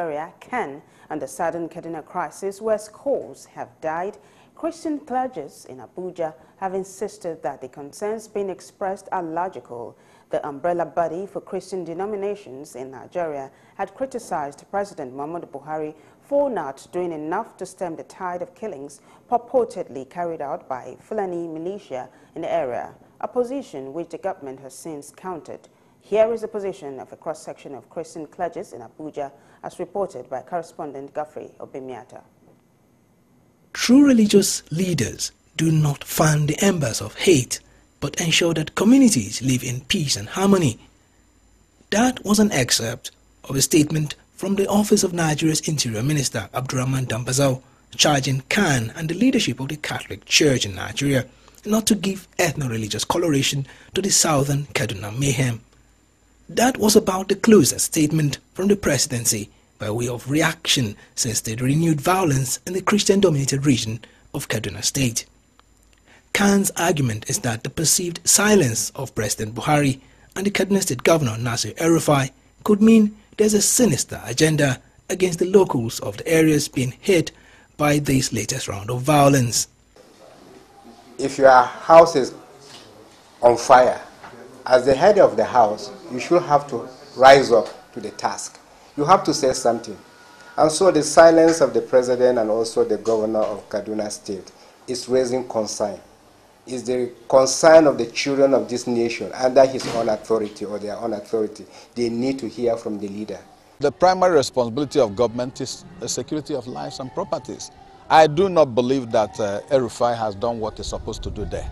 Nigeria can and the southern Kaduna crisis, where scores have died. Christian clergies in Abuja have insisted that the concerns being expressed are logical. The umbrella body for Christian denominations in Nigeria had criticized President Muhammadu Buhari for not doing enough to stem the tide of killings purportedly carried out by Fulani militia in the area, a position which the government has since countered. Here is the position of a cross-section of Christian clergies in Abuja, as reported by correspondent Godfrey Obimiata. True religious leaders do not fan the embers of hate, but ensure that communities live in peace and harmony. That was an excerpt of a statement from the office of Nigeria's Interior Minister Abdurrahman Dambazao, charging Khan and the leadership of the Catholic Church in Nigeria not to give ethno-religious coloration to the southern Kaduna mayhem. That was about the closest statement from the presidency by way of reaction since the renewed violence in the Christian-dominated region of Kaduna State. Khan's argument is that the perceived silence of President Buhari and the Kaduna State Governor el-Rufai could mean there's a sinister agenda against the locals of the areas being hit by this latest round of violence. If your house is on fire, as the head of the house, you should have to rise up to the task. You have to say something. And so the silence of the president and also the governor of Kaduna State is raising concern. It's the concern of the children of this nation under his own authority or their own authority. They need to hear from the leader. The primary responsibility of government is the security of lives and properties. I do not believe that el-Rufai has done what he's supposed to do there.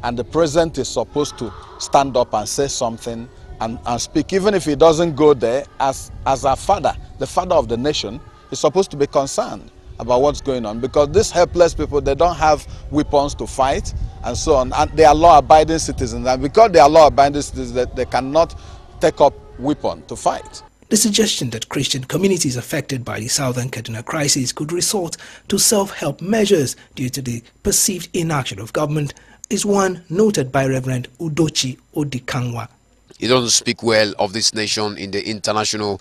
And the president is supposed to stand up and say something and speak, even if he doesn't go there, as our father, the father of the nation, is supposed to be concerned about what's going on, because these helpless people, they don't have weapons to fight and so on, and they are law-abiding citizens, and because they are law-abiding citizens, they cannot take up weapon to fight. The suggestion that Christian communities affected by the southern Kaduna crisis could resort to self-help measures due to the perceived inaction of government is one noted by Reverend Udochi Odikangwa. It doesn't speak well of this nation in the international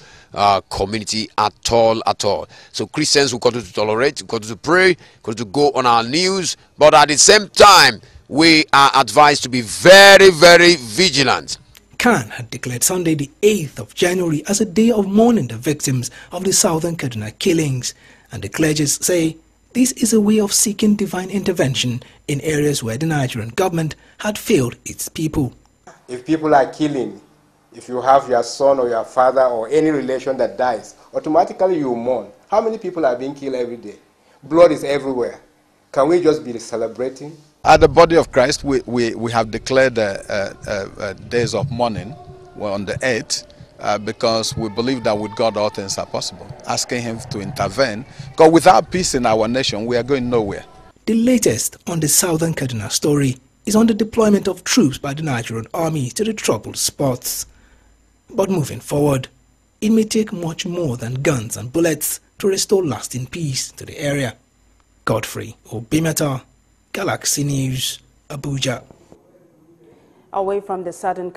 community at all. So Christians will continue to tolerate, continue to pray, continue to go on our news, but at the same time, we are advised to be very, very vigilant. Khan had declared Sunday the 8th of January as a day of mourning the victims of the southern Kaduna killings, and the clergies say this is a way of seeking divine intervention in areas where the Nigerian government had failed its people. If people are killing, if you have your son or your father or any relation that dies, automatically you mourn. How many people are being killed every day? Blood is everywhere. Can we just be celebrating? At the body of Christ, we have declared days of mourning on the 8th because we believe that with God all things are possible, asking him to intervene, because without peace in our nation, we are going nowhere. The latest on the southern Kaduna story is on the deployment of troops by the Nigerian army to the troubled spots. But moving forward, it may take much more than guns and bullets to restore lasting peace to the area. Godfrey Obimiata, Galaxy News, Abuja. Away from the southern